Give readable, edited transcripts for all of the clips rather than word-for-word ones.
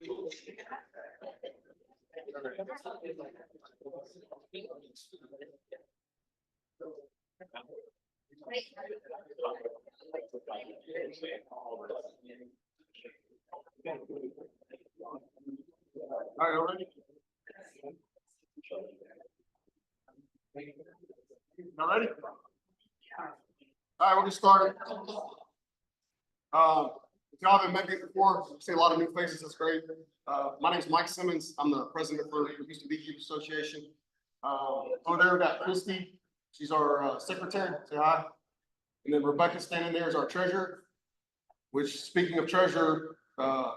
All right, already? Y'all ready? All right, we'll get started. If y'all haven't met me before, I see a lot of new faces. That's great. My name is Mike Simmons. I'm the president for the Houston Beekeepers Association. Over there, we got Christy. She's our secretary. Say hi. And then Rebecca standing there is our treasurer. Which, speaking of treasurer, the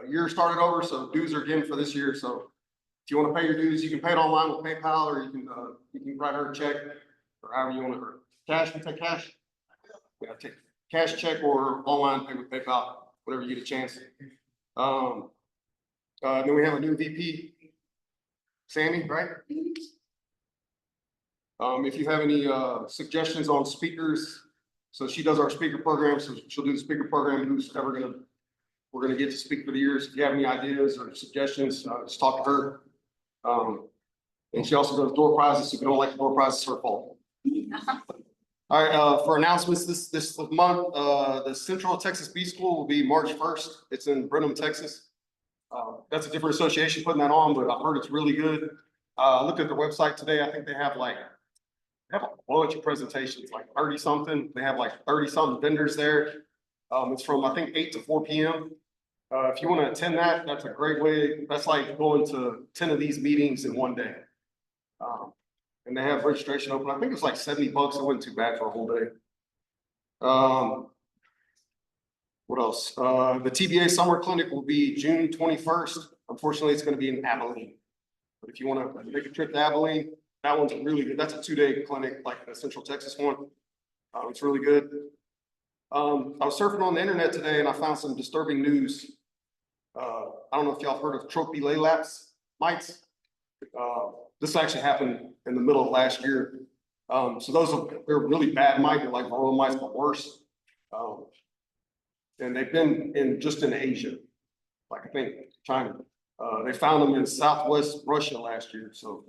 year started over, so dues are again for this year. So if you want to pay your dues, you can pay it online with PayPal, or you can write her a check, or however you want to. Cash, you take cash. Yeah, take cash, check, or online pay with PayPal, whatever you get a chance. Then we have a new VP, Sammy, right? If you have any suggestions on speakers, so she does our speaker program, so she'll do the speaker program. Who's ever we're gonna get to speak for the years. If you have any ideas or suggestions, just talk to her. And she also does door prizes. So if you don't like the door prizes, it's her fault. All right, for announcements this month, the Central Texas Bee School will be March 1st. It's in Brenham, Texas. That's a different association putting that on, but I've heard it's really good. Looked at their website today. I think they have a bunch of presentations, like 30 something. They have like 30 something vendors there. It's from, I think, 8 to 4 p.m. If you want to attend that, that's a great way. That's like going to 10 of these meetings in one day. And they have registration open. I think it's like $70. It wasn't too bad for a whole day. What else? The TBA Summer Clinic will be June 21st. Unfortunately, it's going to be in Abilene. But if you want to make a trip to Abilene, that one's really good. That's a 2-day clinic, like the Central Texas one. It's really good. I was surfing on the internet today and I found some disturbing news. I don't know if y'all heard of trophy laylapse mites. This actually happened in the middle of last year. So they're really bad mites. They're like varroa mites, but worse. And they've been in Asia, like I think China. They found them in Southwest Russia last year. So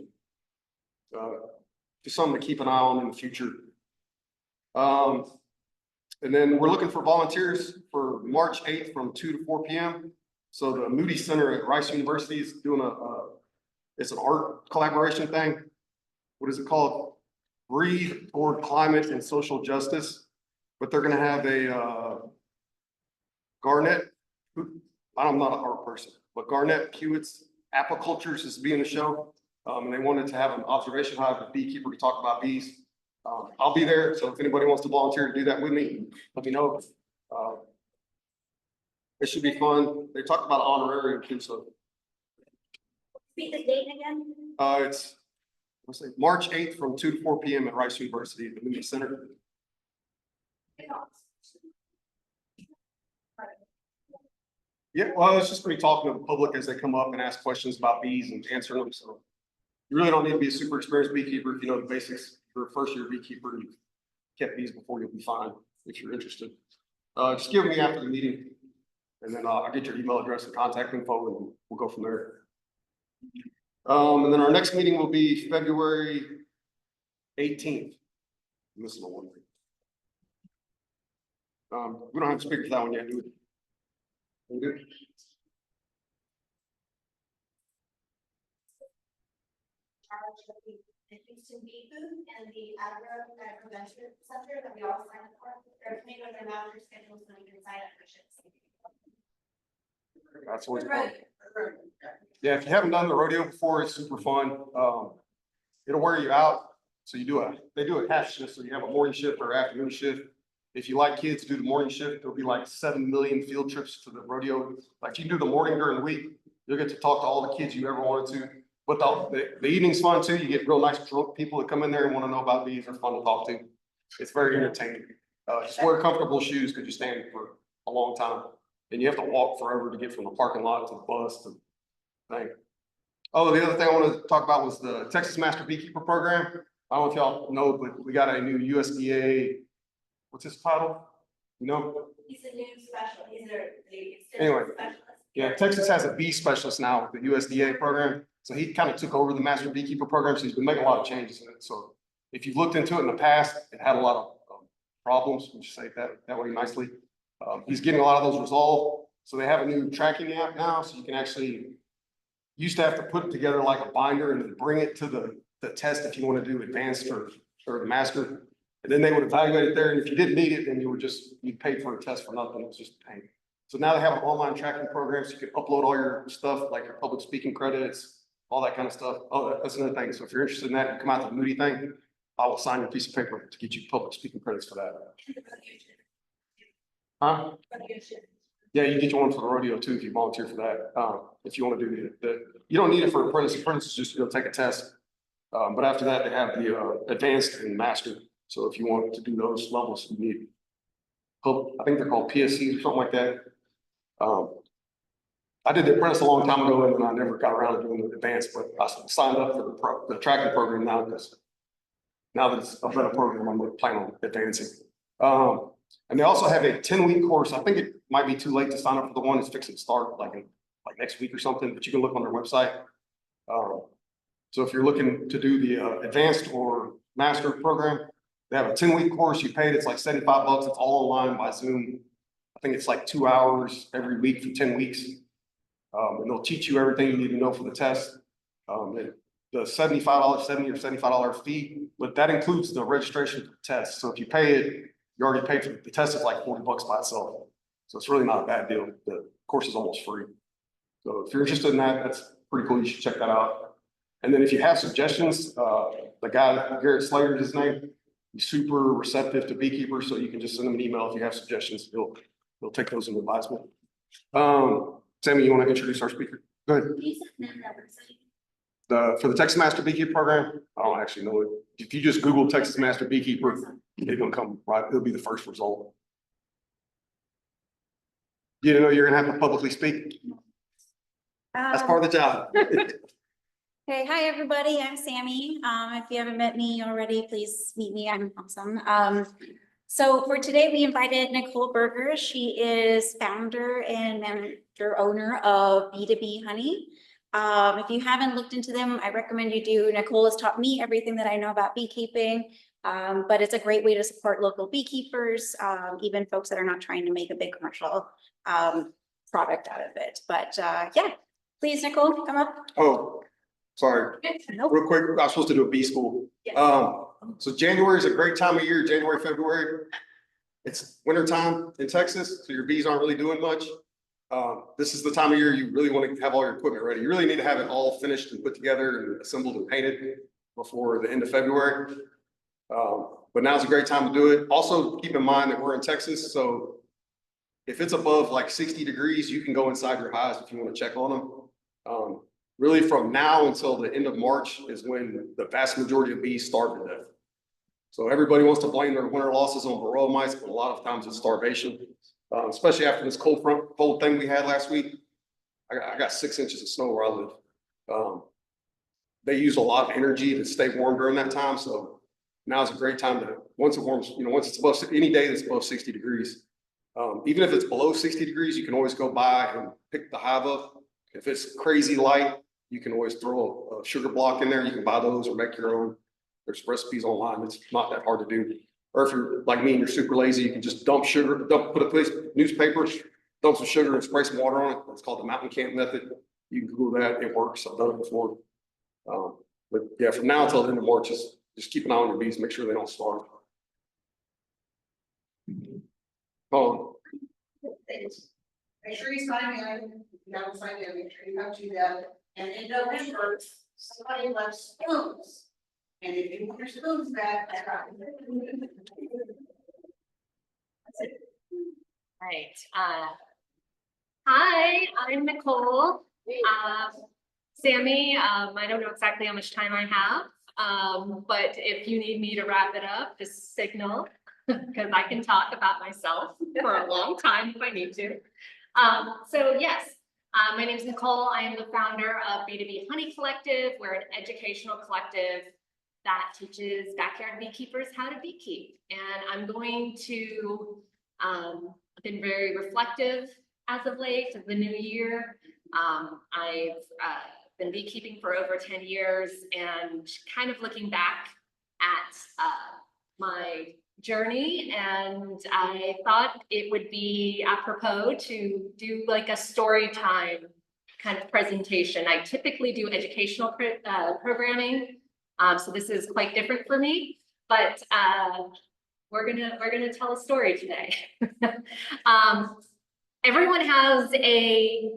just something to keep an eye on in the future. And then we're looking for volunteers for March 8th from 2 to 4 p.m. So the Moody Center at Rice University is doing it's an art collaboration thing. What is it called? Breathe Toward Climate and Social Justice. But they're going to have a Garnett, I'm not an art person, but Garnett Hewitt's Apicultures is being a show. And they wanted to have an observation hive with a beekeeper to talk about bees. I'll be there, so if anybody wants to volunteer to do that with me, let me know. It should be fun. They talked about honorarium too, so. Repeat the date again? It's March 8th from 2 to 4 p.m. at Rice University, the Moody Center. Yeah, well, it's just going to be talking to the public as they come up and ask questions about bees and answer them. So you really don't need to be a super experienced beekeeper. If you know the basics, you're a first-year beekeeper, you've kept bees before, you'll be fine if you're interested. Just give me after the meeting, and then I'll get your email address and contact info, and we'll go from there. And then our next meeting will be February 18th. I'm missing one thing. We don't have to speak for that one yet, do we? Good. The Houston Bee Food and the Agro Prevention Center that we all signed up for. They're coming with their master schedule so we can sign up for shifts. That's always fun. Yeah, if you haven't done the rodeo before, it's super fun. It'll wear you out. So they do a half shift, so you have a morning shift or afternoon shift. If you like kids, do the morning shift. There'll be like 7 million field trips to the rodeo. Like you do the morning during the week, you'll get to talk to all the kids you ever wanted to. But the evening's fun too. You get real nice drunk people that come in there and want to know about bees. They're fun to talk to. It's very entertaining. Just wear comfortable shoes because you're standing for a long time. And you have to walk forever to get from the parking lot to the bus to the thing. Oh, the other thing I wanted to talk about was the Texas Master Beekeeper Program. I don't know if y'all know, but we got a new USDA. What's his title? You know? He's a new special. He's the anyway, specialist. Yeah, Texas has a bee specialist now with the USDA program. So he kind of took over the master beekeeper program. So he's been making a lot of changes in it. So if you've looked into it in the past, it had a lot of problems, we should say that way nicely. He's getting a lot of those resolved. So they have a new tracking app now. So you can actually, used to have to put it together like a binder and then bring it to the test if you want to do advanced or the master. And then they would evaluate it there. And if you didn't need it, then you paid for a test for nothing. It was just a pain. So now they have an online tracking program, so you can upload all your stuff, like your public speaking credits, all that kind of stuff. Oh, that's another thing. So if you're interested in that, you come out to the Moody thing, I will sign your piece of paper to get you public speaking credits for that. Huh? Yeah, you get your one for the rodeo too if you volunteer for that. If you want to do you don't need it for apprentice. Apprentice is just to go take a test. But after that, they have the advanced and master. So if you want to do those levels, you need, I think they're called PSCs or something like that. I did the apprentice a long time ago and then I never got around to doing the advanced, but I signed up for the tracking program now because now that it's a better program, I'm planning on advancing. And they also have a 10-week course. I think it might be too late to sign up for the one that's fixing to start like next week or something, but you can look on their website. So if you're looking to do the advanced or master program, they have a 10-week course. You pay it, it's like $75. It's all online by Zoom. I think it's like 2 hours every week for 10 weeks. And they'll teach you everything you need to know for the test. The $70 or $75 fee, but that includes the registration for the test. So if you pay it, you already paid for the test is like $40 by itself. So it's really not a bad deal. The course is almost free. So if you're interested in that, that's pretty cool. You should check that out. And then if you have suggestions, the guy, Garrett Slater is his name, he's super receptive to beekeepers. So you can just send him an email if you have suggestions. He'll take those into advisement. Sammy, you want to introduce our speaker? Go ahead. For the Texas Master Beekeeper Program, I don't actually know it. If you just Google Texas Master Beekeeper, it's gonna come right. It'll be the first result. You know you're gonna have to publicly speak. That's part of the job. Hey, hi, everybody. I'm Sammy. If you haven't met me already, please meet me. I'm awesome. So for today, we invited Nicole Berger. She is founder and manager owner of B2B Honey. If you haven't looked into them, I recommend you do. Nicole has taught me everything that I know about beekeeping, but it's a great way to support local beekeepers, even folks that are not trying to make a big commercial product out of it. But yeah, please, Nicole, come up. Oh, sorry. Nope. Real quick, I was supposed to do a bee school. Yes. So January is a great time of year, January, February. It's winter time in Texas, so your bees aren't really doing much. This is the time of year you really want to have all your equipment ready. You really need to have it all finished and put together and assembled and painted before the end of February. But now's a great time to do it. Also, keep in mind that we're in Texas, so if it's above like 60 degrees, you can go inside your hives if you want to check on them. Really from now until the end of March is when the vast majority of bees starve to death. So everybody wants to blame their winter losses on varroa mites, but a lot of times it's starvation. Especially after this cold thing we had last week. I got 6 inches of snow where I live. They use a lot of energy to stay warm during that time. So now is a great time to, once it warms, once it's above, any day that's above 60 degrees. Even if it's below 60 degrees, you can always go by and pick the hive up. If it's crazy light, you can always throw a sugar block in there. You can buy those or make your own. There's recipes online. It's not that hard to do. Or if you're like me and you're super lazy, you can just dump sugar, put a piece of newspaper, dump some sugar and spray some water on it. It's called the mountain camp method. You can Google that, it works. I've done it before. But yeah, from now until the end of March, just keep an eye on your bees, make sure they don't starve. Oh. Make sure you sign in. If you haven't signed in, make sure you have to do that. And in November, somebody left spoons. And if you want your spoons back, that's right. Right. Hi, I'm Nicole. Sammy, I don't know exactly how much time I have, but if you need me to wrap it up, just signal, because I can talk about myself for a long time if I need to. So yes, my name is Nicole. I am the founder of B2B Honey Collective. We're an educational collective that teaches backyard beekeepers how to beekeep. And I'm going to, I've been very reflective as of late, of the new year. I've been beekeeping for over 10 years and kind of looking back at my journey, and I thought it would be apropos to do like a story time kind of presentation. I typically do educational programming, so this is quite different for me, but we're gonna tell a story today. Everyone has a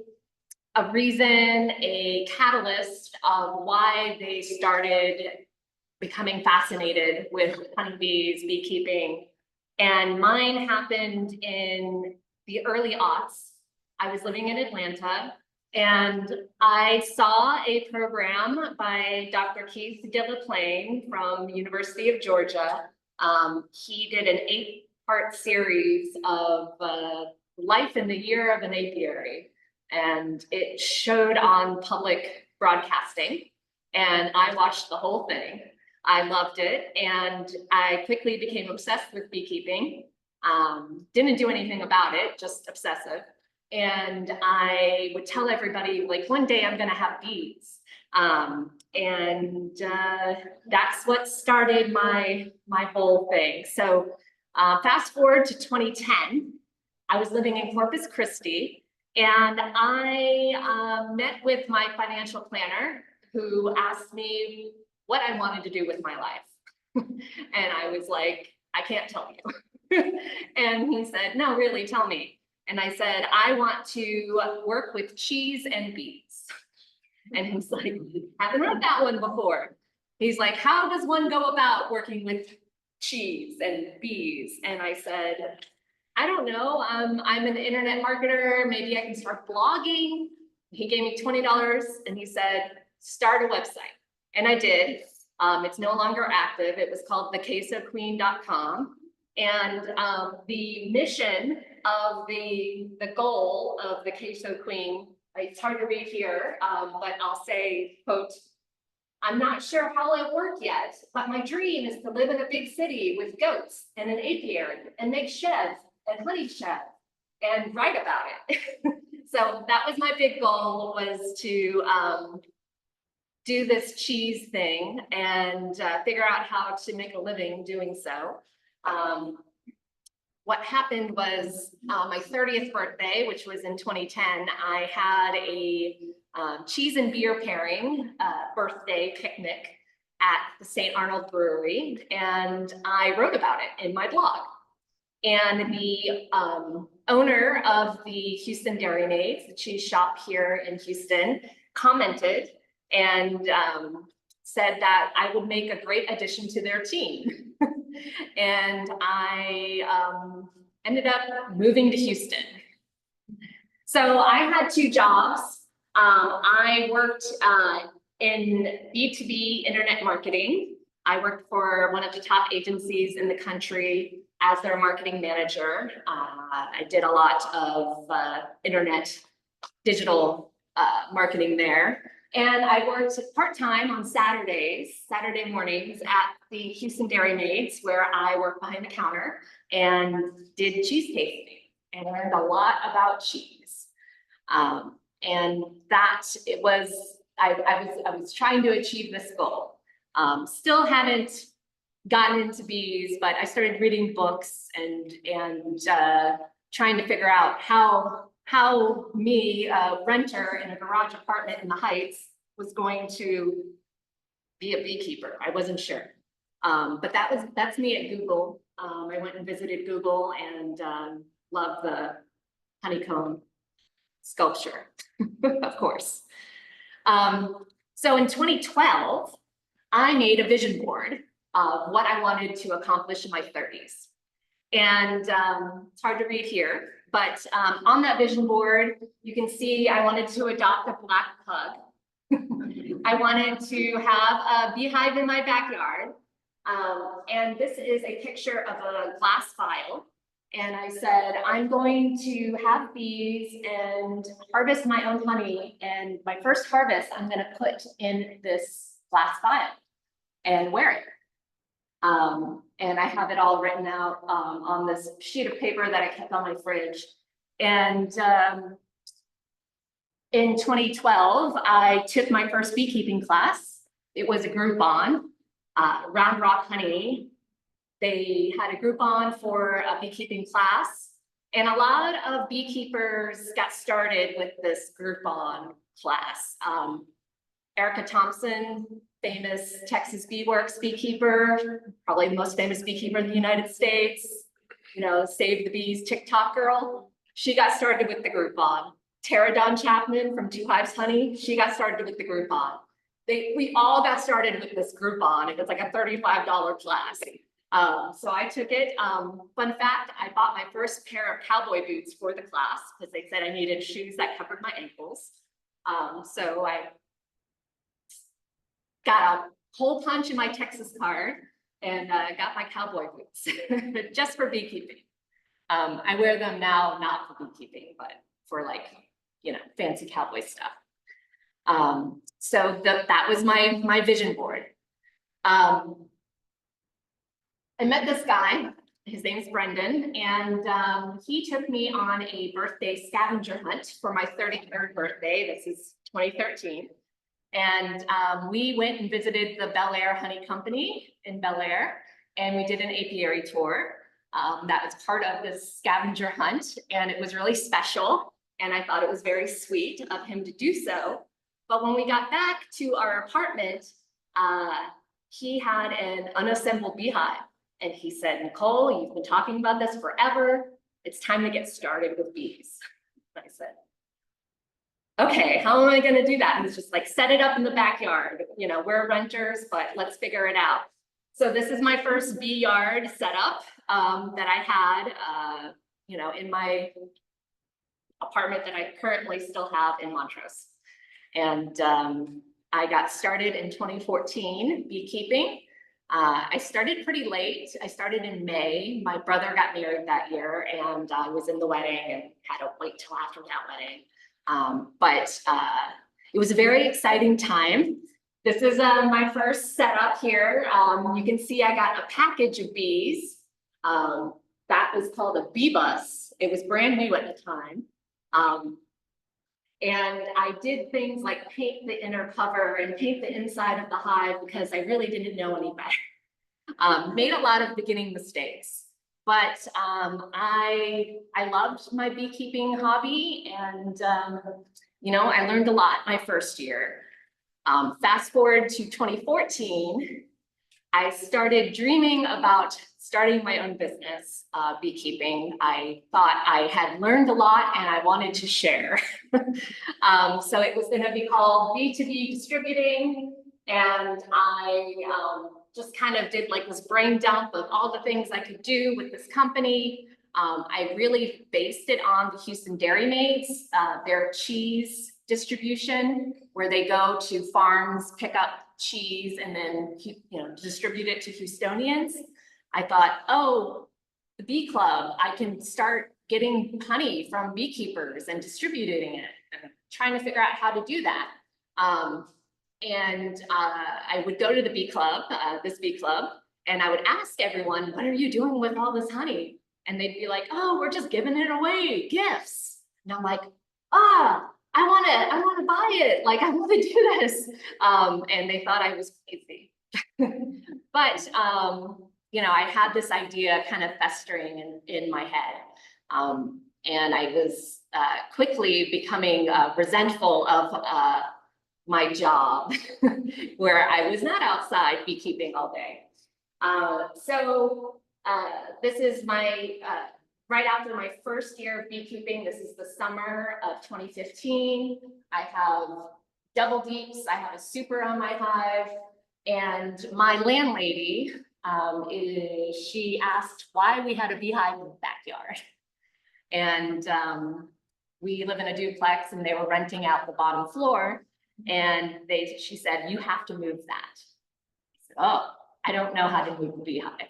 reason, a catalyst of why they started becoming fascinated with honeybees, beekeeping. And mine happened in the early aughts. I was living in Atlanta and I saw a program by Dr. Keith Delaplane from University of Georgia. He did an 8-part series of life in the year of an apiary. And it showed on public broadcasting. And I watched the whole thing. I loved it. And I quickly became obsessed with beekeeping. Didn't do anything about it, just obsessive. And I would tell everybody, like, one day I'm gonna have bees. That's what started my whole thing. So fast forward to 2010, I was living in Corpus Christi. And I met with my financial planner who asked me what I wanted to do with my life. And I was like, I can't tell you. And he said, no, really, tell me. And I said, I want to work with cheese and bees. And he's like, haven't heard that one before. He's like, how does one go about working with cheese and bees? And I said, I don't know, I'm an internet marketer, maybe I can start blogging. He gave me $20 and he said, start a website. And I did. It's no longer active. It was called thequesoqueen.com. And the mission of the goal of the Queso Queen, it's hard to read here, but I'll say, quote, I'm not sure how it'll work yet, but my dream is to live in a big city with goats and an apiary and make sheds and honey shed and write about it. So that was my big goal, was to do this cheese thing and figure out how to make a living doing so. What happened was my 30th birthday, which was in 2010, I had a cheese and beer pairing birthday picnic at the St. Arnold Brewery, and I wrote about it in my blog. And the owner of the Houston Dairy Maids, the cheese shop here in Houston, commented and said that I would make a great addition to their team. And I ended up moving to Houston. So I had 2 jobs. I worked in B2B internet marketing. I worked for one of the top agencies in the country as their marketing manager. I did a lot of internet digital marketing there. And I worked part-time on Saturday mornings at the Houston Dairy Maids, where I worked behind the counter and did cheese tasting and learned a lot about cheese. And that it was, I was trying to achieve this goal. Still haven't gotten into bees, but I started reading books and trying to figure out how me, a renter in a garage apartment in the Heights, was going to be a beekeeper. I wasn't sure. But that's me at Google. I went and visited Google and loved the honeycomb sculpture, of course. So in 2012, I made a vision board of what I wanted to accomplish in my 30s. And it's hard to read here, but on that vision board, you can see I wanted to adopt a black pug. I wanted to have a beehive in my backyard. And this is a picture of a glass vial. And I said, I'm going to have bees and harvest my own honey. And my first harvest, I'm going to put in this glass vial and wear it. And I have it all written out on this sheet of paper that I kept on my fridge. And in 2012, I took my first beekeeping class. It was a Groupon, Round Rock Honey. They had a Groupon for a beekeeping class. And a lot of beekeepers got started with this Groupon class. Erica Thompson, famous Texas Bee Works beekeeper, probably the most famous beekeeper in the United States, you know, Save the Bees TikTok girl. She got started with the Groupon. Tara Dawn Chapman from Two Hives Honey, she got started with the Groupon. We all got started with this Groupon. It was like a $35 class. So I took it. Fun fact, I bought my first pair of cowboy boots for the class because they said I needed shoes that covered my ankles. So I got a hole punch in my Texas card and got my cowboy boots just for beekeeping. I wear them now, not for beekeeping, but for like, you know, fancy cowboy stuff. So that was my vision board. I met this guy, his name's Brendan, and he took me on a birthday scavenger hunt for my 33rd birthday. This is 2013. And we went and visited the Bel Air Honey Company in Bel Air, and we did an apiary tour. That was part of this scavenger hunt, and it was really special. And I thought it was very sweet of him to do so. But when we got back to our apartment, he had an unassembled beehive. And he said, Nicole, you've been talking about this forever. It's time to get started with bees. And I said, okay, how am I going to do that? And it's just like, set it up in the backyard. You know, we're renters, but let's figure it out. So this is my first bee yard setup that I had, you know, in my apartment that I currently still have in Montrose. And I got started in 2014 beekeeping. I started pretty late. I started in May. My brother got married that year, and I was in the wedding and had to wait till after that wedding. But it was a very exciting time. This is my first setup here. You can see I got a package of bees. That was called a bee bus. It was brand new at the time. And I did things like paint the inner cover and paint the inside of the hive because I really didn't know any better. Made a lot of beginning mistakes, but I loved my beekeeping hobby, and you know, I learned a lot my first year. Fast forward to 2014, I started dreaming about starting my own business, beekeeping. I thought I had learned a lot and I wanted to share. So it was going to be called B2B Distributing. And I just kind of did like this brain dump of all the things I could do with this company. I really based it on the Houston Dairy Maids, their cheese distribution, where they go to farms, pick up cheese, and then, you know, distribute it to Houstonians. I thought, oh, the bee club, I can start getting honey from beekeepers and distributing it, and trying to figure out how to do that. And I would go to the bee club, this bee club, and I would ask everyone, what are you doing with all this honey? And they'd be like, oh, we're just giving it away, gifts. And I'm like, I want to buy it. Like, I want to do this. And they thought I was crazy. But, you know, I had this idea kind of festering in my head. And I was quickly becoming resentful of my job, where I was not outside beekeeping all day. So this is my, right after my first year of beekeeping. This is the summer of 2015. I have double deeps. I have a super on my hive. And my landlady, she asked why we had a beehive in the backyard. And we live in a duplex, and they were renting out the bottom floor. And she said, you have to move that. I said, oh, I don't know how to move the beehive.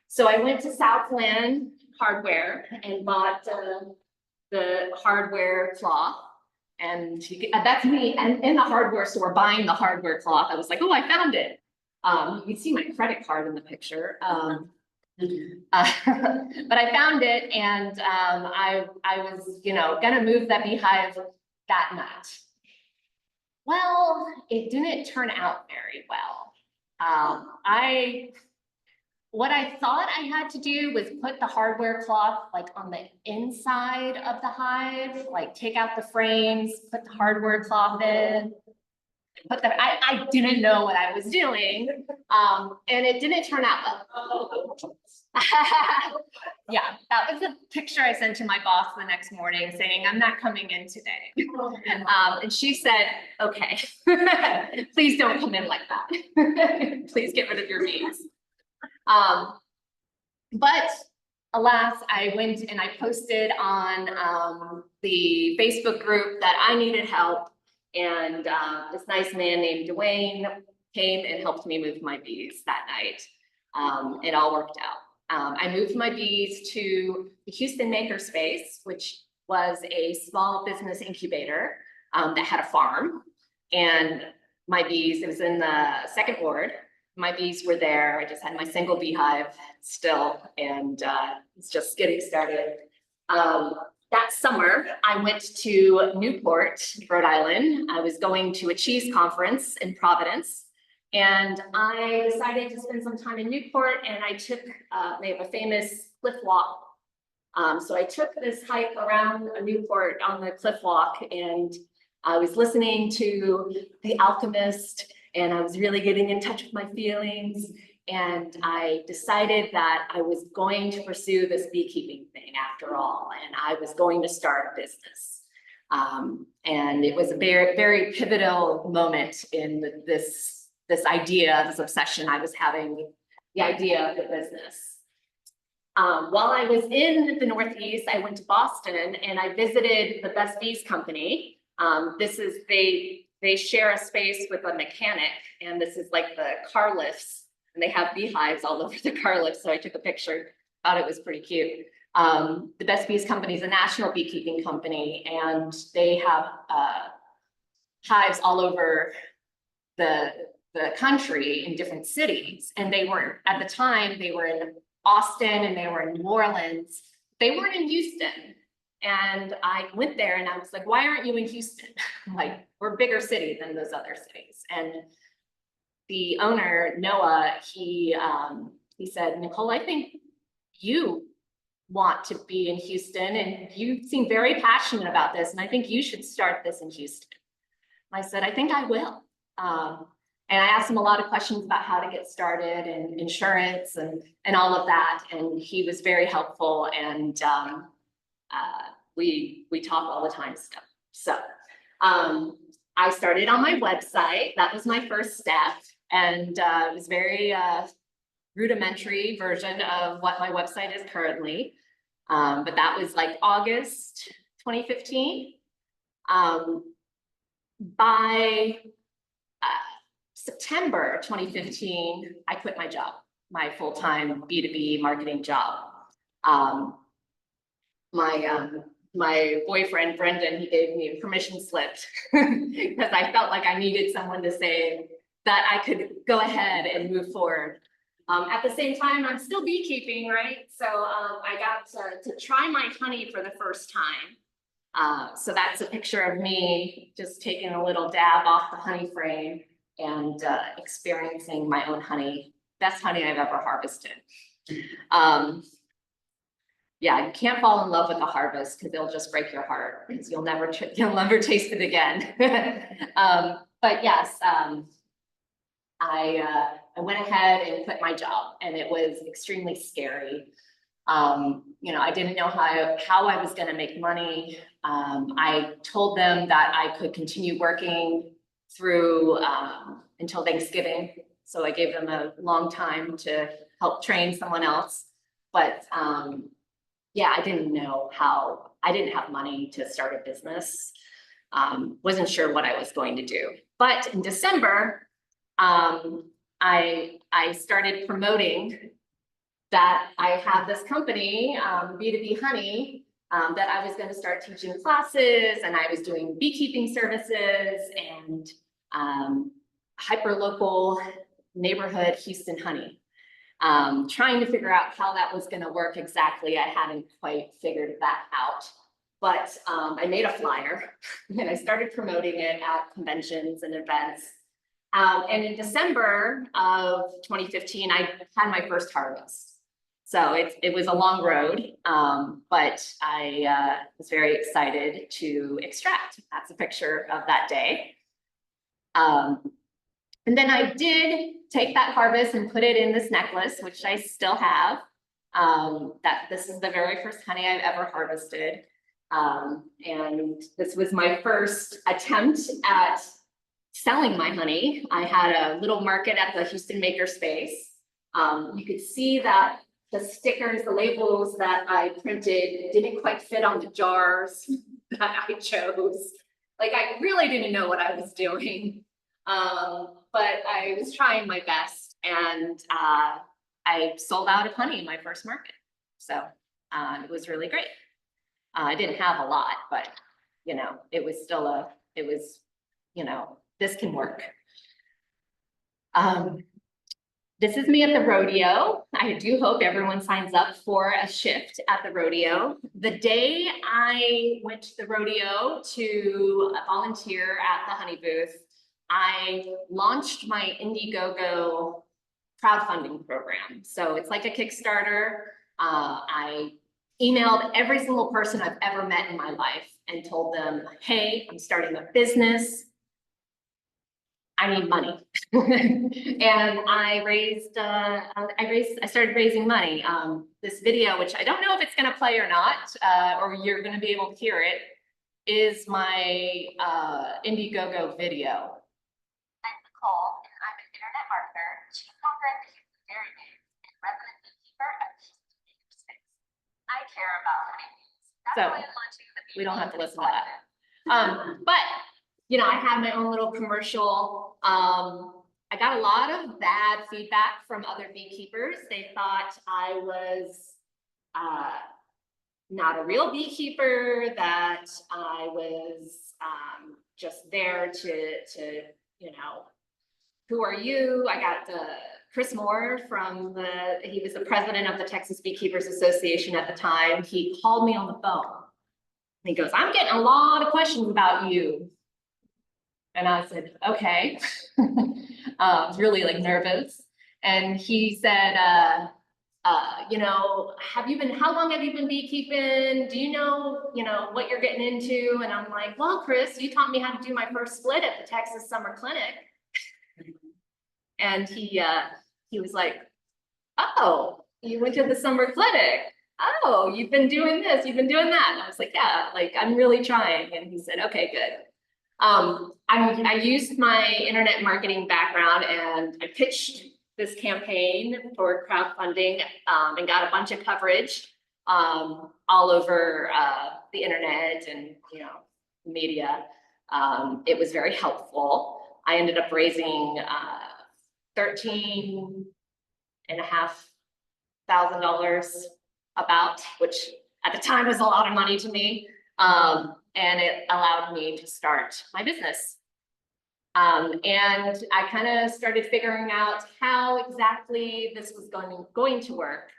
So I went to Southland Hardware and bought the hardware cloth. And that's me, and in the hardware store buying the hardware cloth. I was like, oh, I found it. You can see my credit card in the picture. But I found it and I was, gonna move that beehive that night. Well, it didn't turn out very well. What I thought I had to do was put the hardware cloth like on the inside of the hive, like take out the frames, put the hardware cloth in. I didn't know what I was doing, and it didn't turn out well. Yeah, that was a picture I sent to my boss the next morning saying, I'm not coming in today. And she said, okay, please don't come in like that. Please get rid of your bees. But alas, I went and I posted on the Facebook group that I needed help. And this nice man named Dwayne came and helped me move my bees that night. It all worked out. I moved my bees to the Houston Makerspace, which was a small business incubator that had a farm. And my bees, it was in the second ward. My bees were there. I just had my single beehive still, and it's just getting started. That summer, I went to Newport, Rhode Island. I was going to a cheese conference in Providence, and I decided to spend some time in Newport, and I took, they have a famous cliff walk. So I took this hike around Newport on the cliff walk, and I was listening to The Alchemist, and I was really getting in touch with my feelings. And I decided that I was going to pursue this beekeeping thing after all, and I was going to start a business. And it was a very, very pivotal moment in this idea, this obsession I was having, the idea of the business. While I was in the Northeast, I went to Boston and I visited the Best Bees Company. They share a space with a mechanic, and this is like the car lifts, and they have beehives all over the car lifts. So I took a picture, thought it was pretty cute. The Best Bees Company is a national beekeeping company, and they have hives all over the country in different cities. And they were, at the time, they were in Austin and they were in New Orleans. They weren't in Houston. And I went there and I was like, why aren't you in Houston? Like, we're a bigger city than those other cities. And the owner, Noah, he said, Nicole, I think you want to be in Houston and you seem very passionate about this. And I think you should start this in Houston. I said, I think I will. And I asked him a lot of questions about how to get started and insurance and all of that. And he was very helpful, and we talk all the time still. So I started on my website. That was my first step. And it was very rudimentary version of what my website is currently. But that was like August 2015. By September 2015, I quit my job, my full-time B2B marketing job. My boyfriend, Brendan, he gave me a permission slip because I felt like I needed someone to say that I could go ahead and move forward. At the same time, I'm still beekeeping, right? So I got to try my honey for the first time. So that's a picture of me just taking a little dab off the honey frame and experiencing my own honey. Best honey I've ever harvested. Yeah, you can't fall in love with a harvest because it'll just break your heart because you'll never taste it again. But yes, I went ahead and quit my job, and it was extremely scary. I didn't know how I was going to make money. I told them that I could continue working through until Thanksgiving. So I gave them a long time to help train someone else. But yeah, I didn't know how. I didn't have money to start a business. Wasn't sure what I was going to do. But in December, I started promoting that I had this company, B2B Honey, that I was going to start teaching classes, and I was doing beekeeping services and hyper-local neighborhood Houston honey. trying to figure out how that was gonna work exactly. I hadn't quite figured that out. But I made a flyer and I started promoting it at conventions and events. And in December of 2015, I had my first harvest. So it was a long road, but I was very excited to extract. That's a picture of that day. And then I did take that harvest and put it in this necklace, which I still have. This is the very first honey I've ever harvested. And this was my first attempt at selling my honey. I had a little market at the Houston Makerspace. You could see that the stickers, the labels that I printed didn't quite fit on the jars that I chose. Like, I really didn't know what I was doing. But I was trying my best, and I sold out of honey in my first market. So it was really great. I didn't have a lot, but you know, it was still this can work. This is me at the rodeo. I do hope everyone signs up for a shift at the rodeo. The day I went to the rodeo to volunteer at the honey booth, I launched my Indiegogo crowdfunding program. So it's like a Kickstarter. I emailed every single person I've ever met in my life and told them, hey, I'm starting a business. I need money. And I started raising money. This video, which I don't know if it's gonna play or not, or you're gonna be able to hear it, is my Indiegogo video. I'm Nicole, and I'm an internet marketer, chief founder at Beekeepers Dairy Days, and resident beekeeper at Houston Makerspace. I care about honeybees. That's So, why I'm launching the we don't have to Beekeepers listen to that. collective. But, you know, I had my own little commercial. I got a lot of bad feedback from other beekeepers. They thought I was not a real beekeeper, that I was just there to, you know, who are you? I got Chris Moore he was the president of the Texas Beekeepers Association at the time. He called me on the phone. He goes, I'm getting a lot of questions about you. And I said, okay. I was really like nervous. And he said, you know, how long have you been beekeeping? Do you know, what you're getting into? And I'm like, well, Chris, you taught me how to do my first split at the Texas Summer Clinic. And he was like, oh, you went to the summer clinic. Oh, you've been doing this, you've been doing that. And I was like, yeah, like I'm really trying. And he said, okay, good. I used my internet marketing background and I pitched this campaign for crowdfunding and got a bunch of coverage all over the internet and, media. It was very helpful. I ended up raising $13,500 about, which at the time was a lot of money to me. And it allowed me to start my business. And I kind of started figuring out how exactly this was going to work.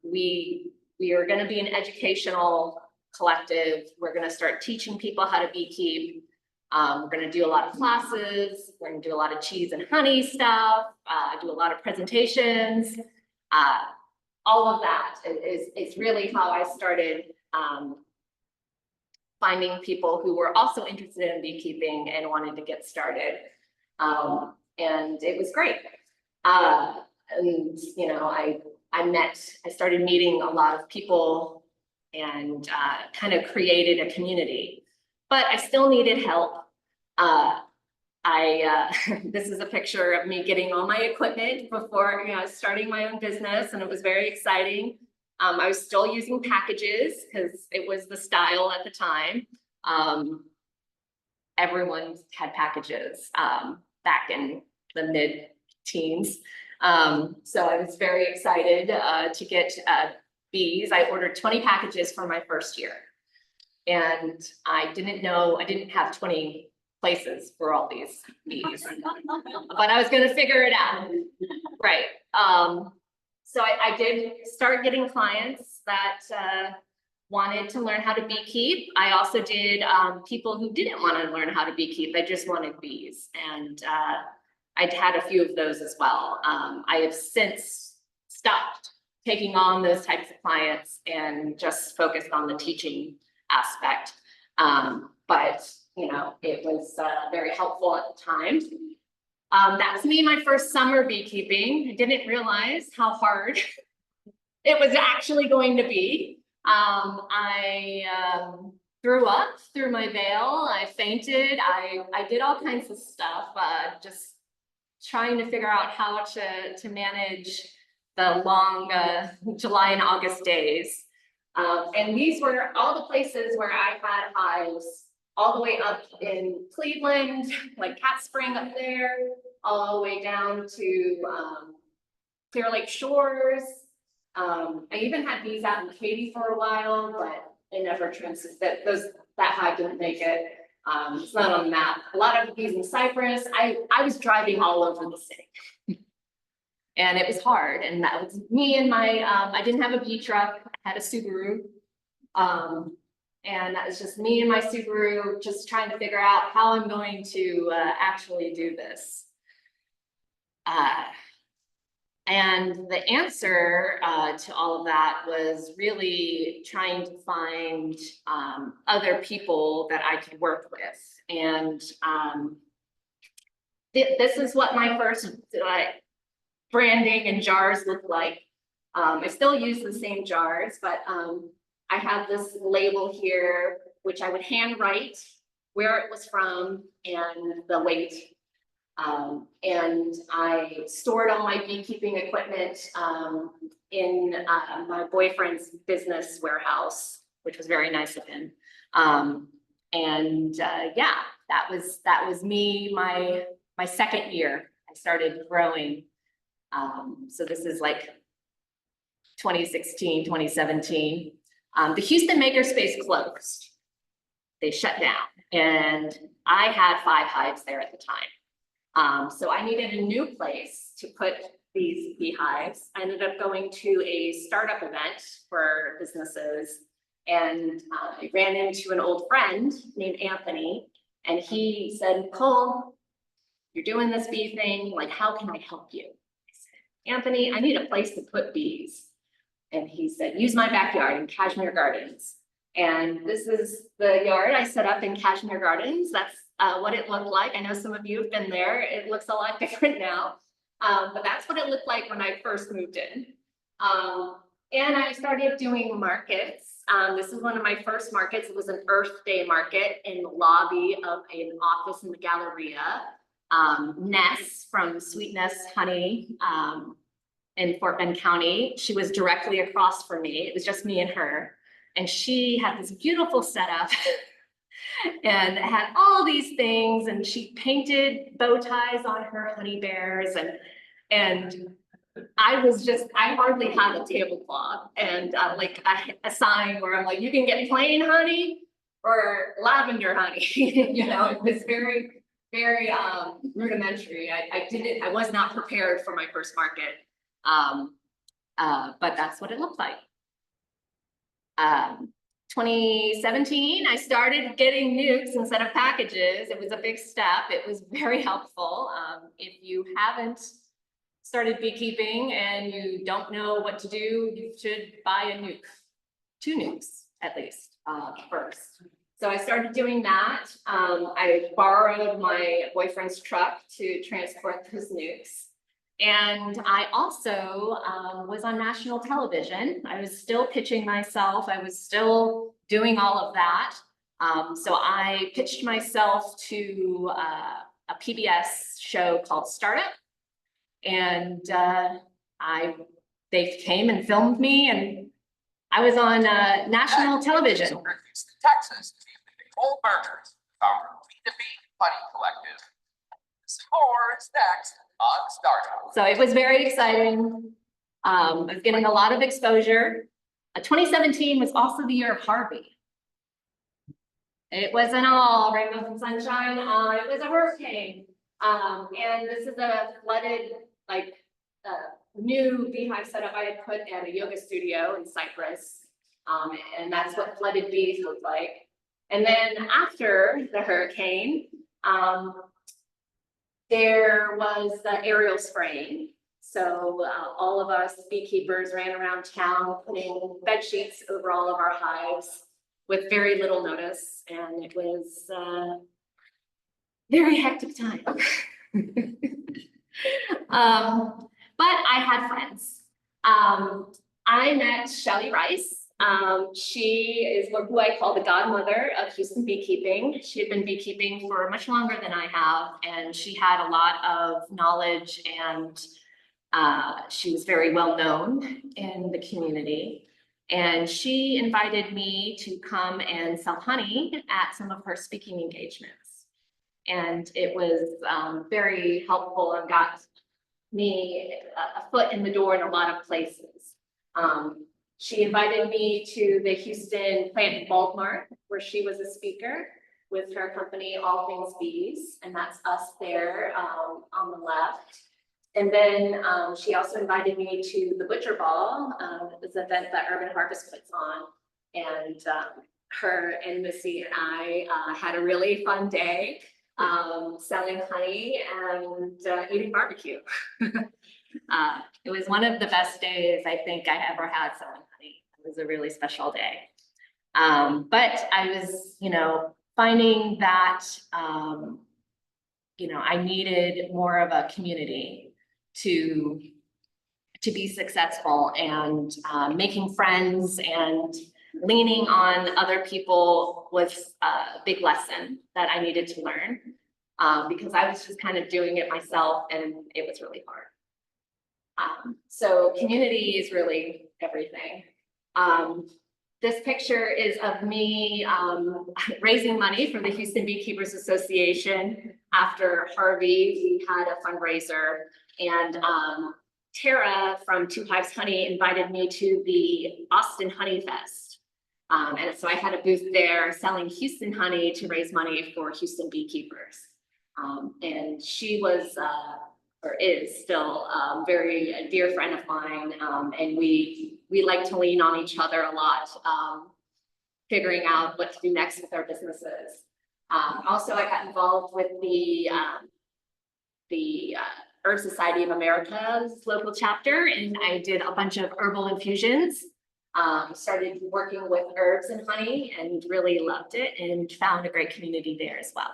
We are going to be an educational collective. We're going to start teaching people how to beekeep. We're going to do a lot of classes. We're going to do a lot of cheese and honey stuff, do a lot of presentations. All of that is really how I started finding people who were also interested in beekeeping and wanted to get started. And it was great. And, I started meeting a lot of people and kind of created a community, but I still needed help. This is a picture of me getting all my equipment before, starting my own business, and it was very exciting. I was still using packages because it was the style at the time. Everyone had packages back in the mid-teens. So I was very excited to get bees. I ordered 20 packages for my first year. And I didn't have 20 places for all these bees. But I was gonna figure it out. Right. So I did start getting clients that wanted to learn how to beekeep. I also did people who didn't want to learn how to beekeep. They just wanted bees. And I'd had a few of those as well. I have since stopped taking on those types of clients and just focused on the teaching aspect. But you know, it was very helpful at the time. That was me, my first summer beekeeping. I didn't realize how hard it was actually going to be. I threw up through my veil. I fainted. I did all kinds of stuff, just trying to figure out how to manage the long July and August days. And these were all the places where I had hives, all the way up in Cleveland, like Cat Spring up there, all the way down to Clear Lake Shores. I even had bees out in Katy for a while, but it never that hive didn't make it. It's not on the map. A lot of bees in Cypress. I was driving all over the city. And it was hard. And that was me and my, I didn't have a bee truck, I had a Subaru. And that was just me and my Subaru, just trying to figure out how I'm going to actually do this. And the answer to all of that was really trying to find other people that I could work with. And this is what my first branding and jars look like. I still use the same jars, but I have this label here, which I would handwrite where it was from and the weight. And I stored all my beekeeping equipment in my boyfriend's business warehouse, which was very nice of him. Yeah, that was me, my second year. I started growing. So this is like 2016, 2017. The Houston Makerspace closed. They shut down, and I had 5 hives there at the time. So I needed a new place to put these beehives. I ended up going to a startup event for businesses, and I ran into an old friend named Anthony, and he said, "Nicole, you're doing this bee thing, like, how can I help you?" I said, "Anthony, I need a place to put bees." And he said, "Use my backyard in Cashmere Gardens." And this is the yard I set up in Cashmere Gardens. That's what it looked like. I know some of you have been there. It looks a lot different now. But that's what it looked like when I first moved in. And I started doing markets. This is one of my first markets. It was an Earth Day market in the lobby of an office in the Galleria. Ness from Sweet Ness Honey in Fort Bend County. She was directly across from me. It was just me and her. And she had this beautiful setup and had all these things. And she painted bow ties on her honey bears. And I hardly had a tablecloth and like a sign where I'm like, you can get plain honey or lavender honey. You know, it was very, very rudimentary. I was not prepared for my first market. But that's what it looked like. 2017, I started getting nukes instead of packages. It was a big step. It was very helpful. If you haven't started beekeeping and you don't know what to do, you should buy a nuke, 2 nukes at least first. So I started doing that. I borrowed my boyfriend's truck to transport those nukes. And I also was on national television. I was still pitching myself. I was still doing all of that. So I pitched myself to a PBS show called Startup. And they came and filmed me, and I was on national television. Texas, Nicole Burgers, founder of B2B Honey Collective. More is next on Startup. So it was very exciting. I was getting a lot of exposure. 2017 was also the year of Harvey. It wasn't all rainbows and sunshine, it was a hurricane. And this is a flooded, like, new beehive setup I had put at a yoga studio in Cyprus. And that's what flooded bees look like. And then after the hurricane, there was the aerial spraying. So all of us beekeepers ran around town putting bed sheets over all of our hives with very little notice, and it was very hectic time. But I had friends. I met Shelly Rice. She is who I call the godmother of Houston beekeeping. She had been beekeeping for much longer than I have, and she had a lot of knowledge, and she was very well known in the community. And she invited me to come and sell honey at some of her speaking engagements. And it was very helpful and got me a foot in the door in a lot of places. She invited me to the Houston Plant and Bulb Mart, where she was a speaker with her company, All Things Bees, and that's us there on the left. And then she also invited me to the Butcher Ball, this event that Urban Harvest puts on. And her and Missy and I had a really fun day selling honey and eating barbecue. It was one of the best days I think I ever had selling honey. It was a really special day. But I was, finding that, I needed more of a community to be successful, and making friends and leaning on other people was a big lesson that I needed to learn, because I was just kind of doing it myself and it was really hard. So community is really everything. This picture is of me raising money for the Houston Beekeepers Association. After Harvey, we had a fundraiser, and Tara from Two Hives Honey invited me to the Austin Honey Fest. And so I had a booth there selling Houston honey to raise money for Houston beekeepers. And she was, or is still very a dear friend of mine. And we like to lean on each other a lot, figuring out what to do next with our businesses. Also, I got involved with the Herb Society of America's local chapter, and I did a bunch of herbal infusions. Started working with herbs and honey and really loved it, and found a great community there as well.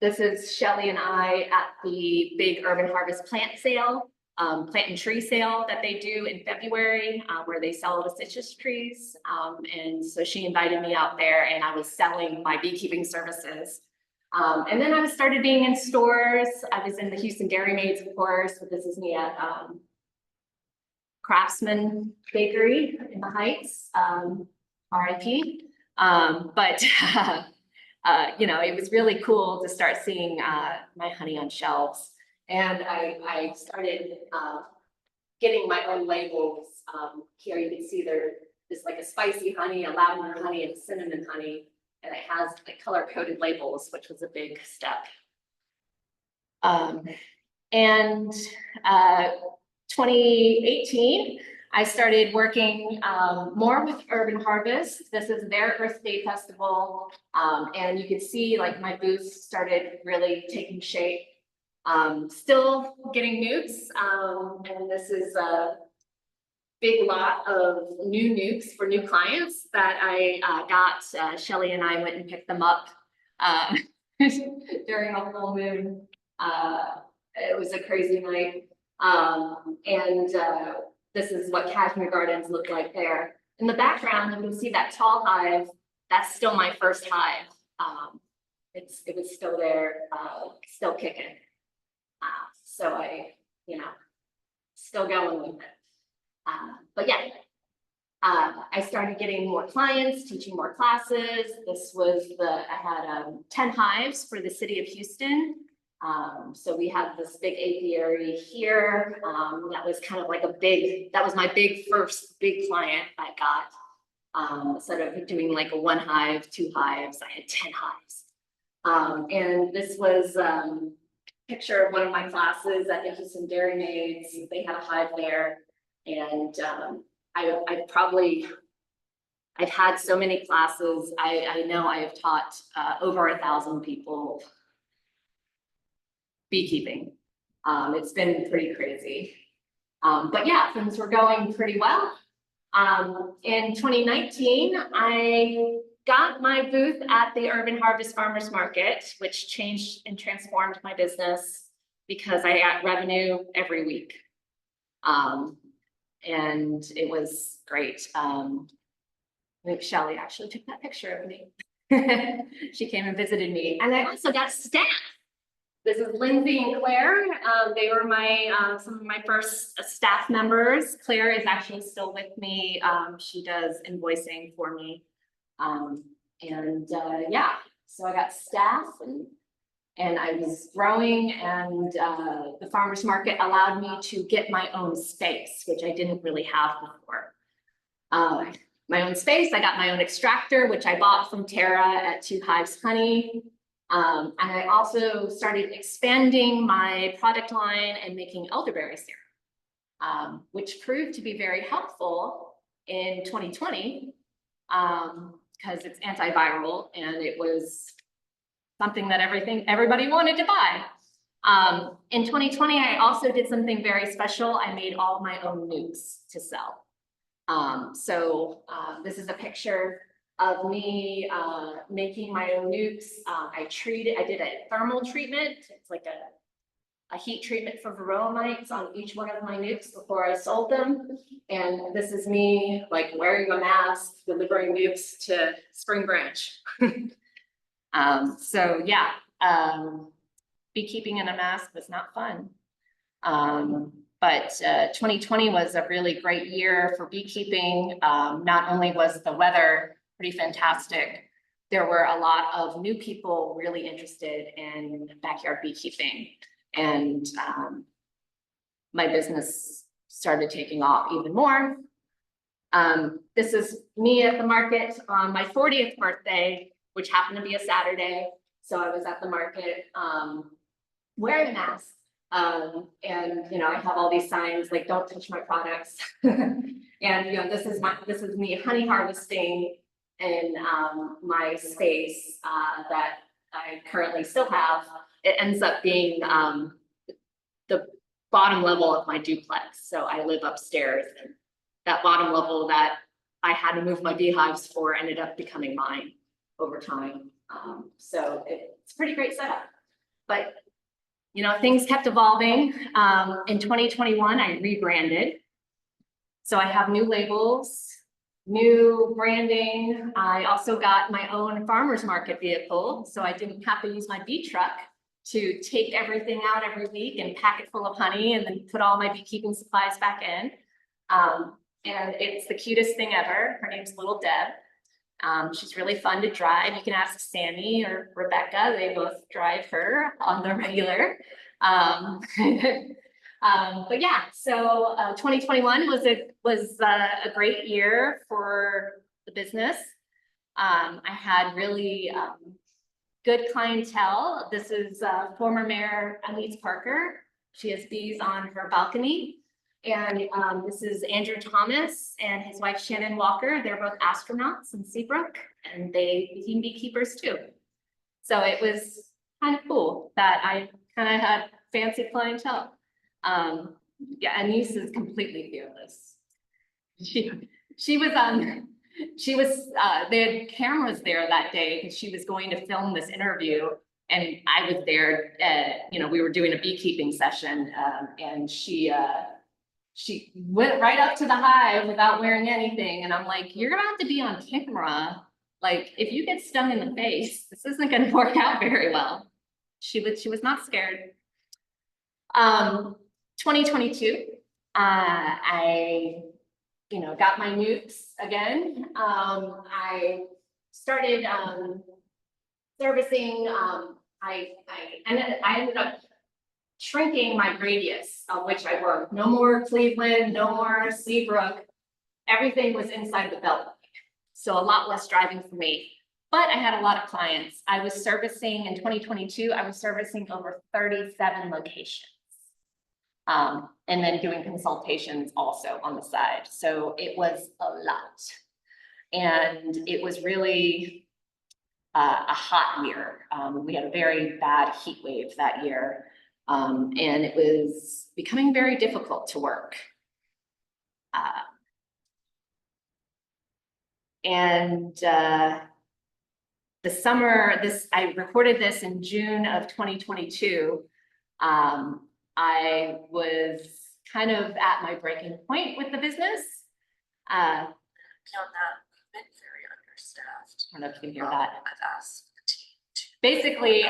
This is Shelly and I at the big Urban Harvest plant sale, plant and tree sale that they do in February, where they sell the citrus trees. And so she invited me out there, and I was selling my beekeeping services. And then I started being in stores. I was in the Houston Dairy Maids, of course, but this is me at Craftsman Bakery in the Heights, RIP. But it was really cool to start seeing my honey on shelves. And I started getting my own labels. Here you can see there's like a spicy honey, a lavender honey, and a cinnamon honey. And it has like color-coded labels, which was a big step. And 2018, I started working more with Urban Harvest. This is their Earth Day Festival. And you can see like my booth started really taking shape. Still getting nukes. And this is a big lot of new nukes for new clients that I got. Shelly and I went and picked them up during a full moon. It was a crazy night. This is what Cashmere Gardens look like there. In the background, you can see that tall hive. That's still my first hive. It was still there, still kicking. So I, still going with it. But yeah, I started getting more clients, teaching more classes. This was I had 10 hives for the city of Houston. So we have this big apiary here. That was kind of like that was my first big client I Instead of doing like a 1 hive, 2 hives, I had 10 hives. And this was, picture of one of my classes at Nicholson Dairy Maids. They had a hive there. And, I've had so many classes. I know I have taught, over 1,000 people beekeeping. It's been pretty crazy. But yeah, things were going pretty well. In 2019, I got my booth at the Urban Harvest Farmers Market, which changed and transformed my business because I got revenue every week. And it was great. I think Shelly actually took that picture of me. She came and visited me, and I also got staff. This is Lindsay and Claire. They were my some of my first staff members. Claire is actually still with me. She does invoicing for me. Yeah, so I got staff and I was growing, and the farmers market allowed me to get my own space, which I didn't really have before. My own space, I got my own extractor, which I bought from Tara at 2 Hives Honey. And I also started expanding my product line and making elderberry syrup, which proved to be very helpful in 2020, because it's antiviral and it was something that everybody wanted to buy. In 2020, I also did something very special. I made all my own nukes to sell. This is a picture of me making my own nukes. I did a thermal treatment. It's like a heat treatment for varroa mites on each one of my nukes before I sold them. And this is me like wearing a mask, delivering nukes to Spring Branch. Beekeeping in a mask was not fun. But 2020 was a really great year for beekeeping. Not only was the weather pretty fantastic, there were a lot of new people really interested in backyard beekeeping. And my business started taking off even more. This is me at the market on my 40th birthday, which happened to be a Saturday. So I was at the market wearing a mask. And you know, I have all these signs like "Don't touch my products," and you know, this is me honey harvesting in my space that I currently still have. It ends up being the bottom level of my duplex. So I live upstairs, and that bottom level that I had to move my beehives for ended up becoming mine over time. So it's a pretty great setup, but you know, things kept evolving. In 2021, I rebranded. So I have new labels, new branding. I also got my own farmer's market vehicle. So I didn't have to use my bee truck to take everything out every week and pack it full of honey and then put all my beekeeping supplies back in. And it's the cutest thing ever. Her name's Little Deb. She's really fun to drive. You can ask Sammy or Rebecca. They both drive her on the regular. But yeah, so 2021 was a great year for the business. I had really good clientele. This is former Mayor Elise Parker. She has bees on her balcony. And this is Andrew Thomas and his wife Shannon Walker. They're both astronauts in Seabrook, and they became beekeepers too. So it was kind of cool that I kind of had fancy clientele. Yeah, Anise is completely fearless. They had cameras there that day because she was going to film this interview, and I was there. You know, we were doing a beekeeping session, and she went right up to the hive without wearing anything. And I'm like, you're gonna have to be on camera. Like, if you get stung in the face, this isn't gonna work out very well. She was not scared. 2022, I, you know, got my nukes again. I started servicing, I ended up shrinking my radius of which I worked. No more Cleveland, no more Seabrook. Everything was inside the Beltway. So a lot less driving for me, but I had a lot of clients. I was servicing in 2022, I was servicing over 37 locations. And then doing consultations also on the side. So it was a lot. And it was really a hot year. We had a very bad heat wave that year. And it was becoming very difficult to work. The summer, I recorded this in June of 2022. I was kind of at my breaking point with the business. Beyond that, we've been very understaffed. I don't know if you can hear that. I've asked the team to. Basically,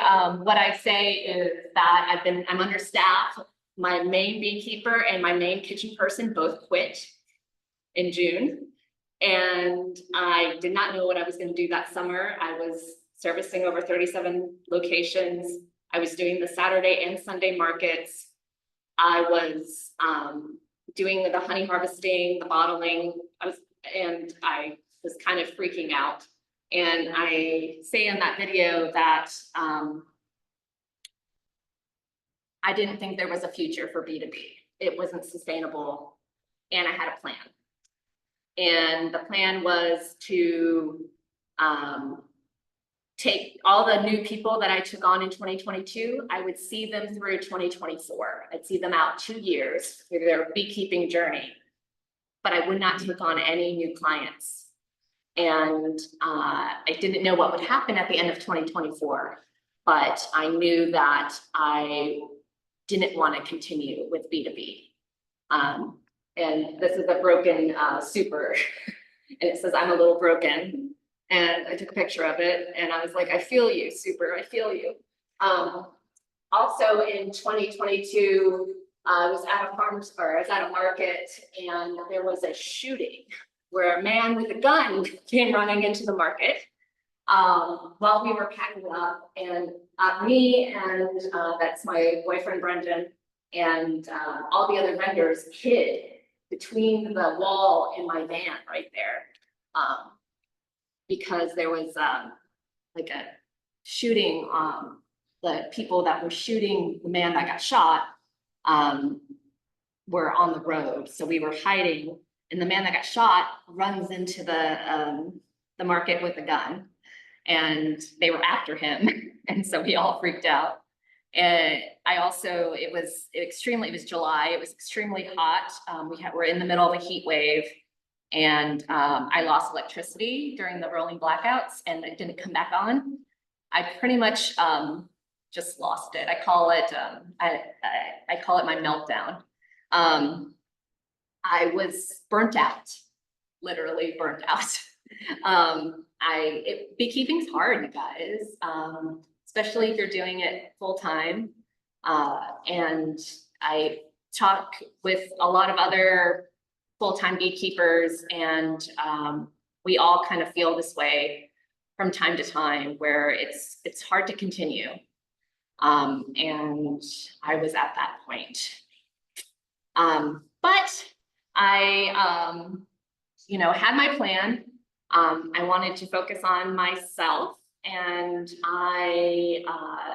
what I say is that I'm understaffed. My main beekeeper and my main kitchen person both quit in June. And I did not know what I was going to do that summer. I was servicing over 37 locations. I was doing the Saturday and Sunday markets. I was doing the honey harvesting, the bottling. I was kind of freaking out. And I say in that video that I didn't think there was a future for B2B. It wasn't sustainable, and I had a plan. And the plan was to take all the new people that I took on in 2022, I would see them through 2024. I'd see them out 2 years through their beekeeping journey, but I would not take on any new clients. And I didn't know what would happen at the end of 2024, but I knew that I didn't want to continue with B2B. And this is a broken super, and it says, "I'm a little broken." And I took a picture of it and I was like, "I feel you, super, I feel you." Also in 2022, I was at a market, and there was a shooting where a man with a gun came running into the market while we were packing up, and me and that's my boyfriend Brendan, and all the other vendors hid between the wall and my van right there. Because there was like a shooting, the people that were shooting the man that got shot were on the road. So we were hiding, and the man that got shot runs into the market with a gun, and they were after him. And so we all freaked out. And it was July, it was extremely hot. We're in the middle of a heat wave. And I lost electricity during the rolling blackouts, and it didn't come back on. I pretty much just lost it. I call it my meltdown. I was burnt out, literally burnt out. Beekeeping's hard, you guys, especially if you're doing it full time. And I talk with a lot of other full-time beekeepers, and we all kind of feel this way from time to time, where it's hard to continue. And I was at that point. But I, had my plan. I wanted to focus on myself, and I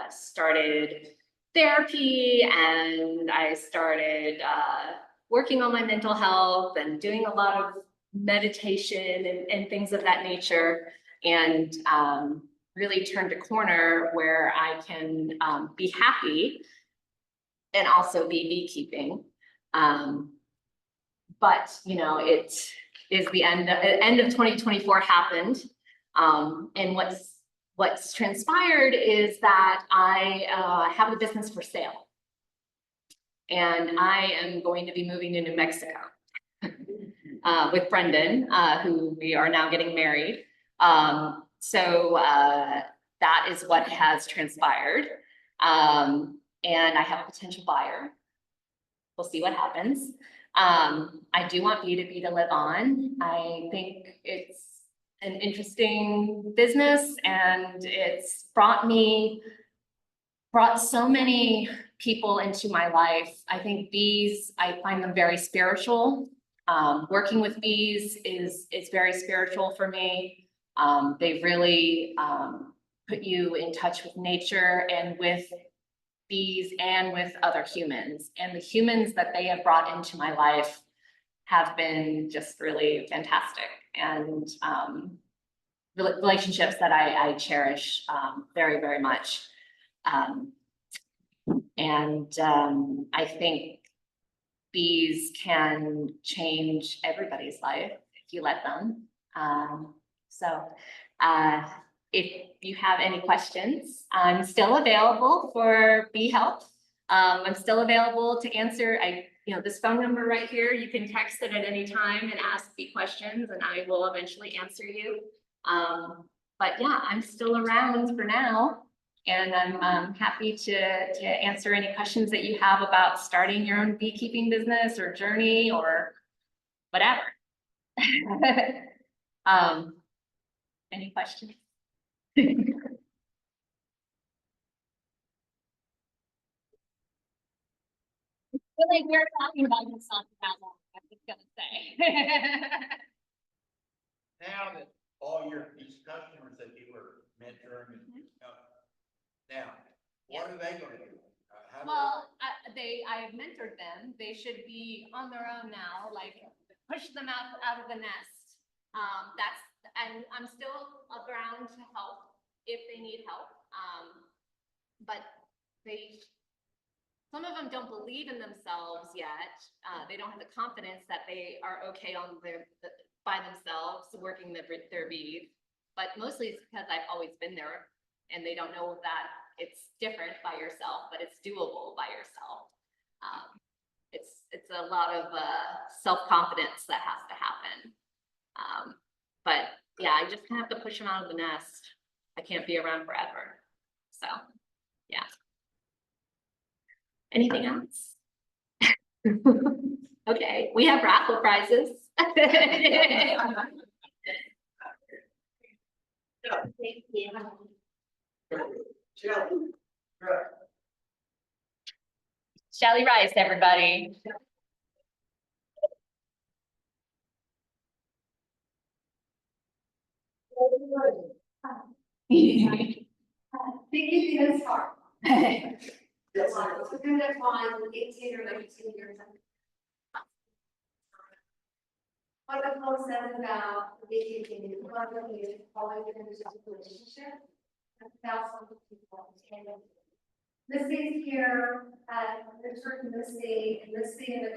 started therapy, and I started working on my mental health and doing a lot of meditation and things of that nature, and really turned a corner where I can be happy and also be beekeeping. But it is the end of 2024 happened. And what's transpired is that I have the business for sale. And I am going to be moving to New Mexico with Brendan, who we are now getting married. So that is what has transpired. And I have a potential buyer. We'll see what happens. I do want B2B to live on. I think it's an interesting business, and it's brought so many people into my life. I think bees, I find them very spiritual. Working with bees is very spiritual for me. They really, put you in touch with nature and with bees and with other humans. And the humans that they have brought into my life have been just really fantastic and, relationships that I cherish, very, very much. I think bees can change everybody's life if you let them. If you have any questions, I'm still available for Bee Help. I'm still available to answer. This phone number right here, you can text it at any time and ask bee questions and I will eventually answer you. But yeah, I'm still around for now. And I'm happy to answer any questions that you have about starting your own beekeeping business or journey or whatever. Any questions? I feel like we're talking about yourself that long, I'm just gonna say. Now that all these customers that you were mentoring, now, what are they gonna do? How do they- Well, I've mentored them. They should be on their own now, like push them out of the nest. And I'm still around to help if they need help. But some of them don't believe in themselves yet. They don't have the confidence that they are okay by themselves working their bees. But mostly it's because I've always been there and they don't know that it's different by yourself, but it's doable by yourself. It's a lot of self-confidence that has to happen. But yeah, I just have to push them out of the nest. I can't be around forever. So, yeah. Anything else? Okay, we have raffle prizes. Thank you. Shelly Rice, everybody. Beekeeping is hard. It's hard. It's been that long, 18 or 19 years. What the post says about beekeeping, one of the is always in a relationship. And thousands of people. Missy's here, there's certain Missy, and Missy and the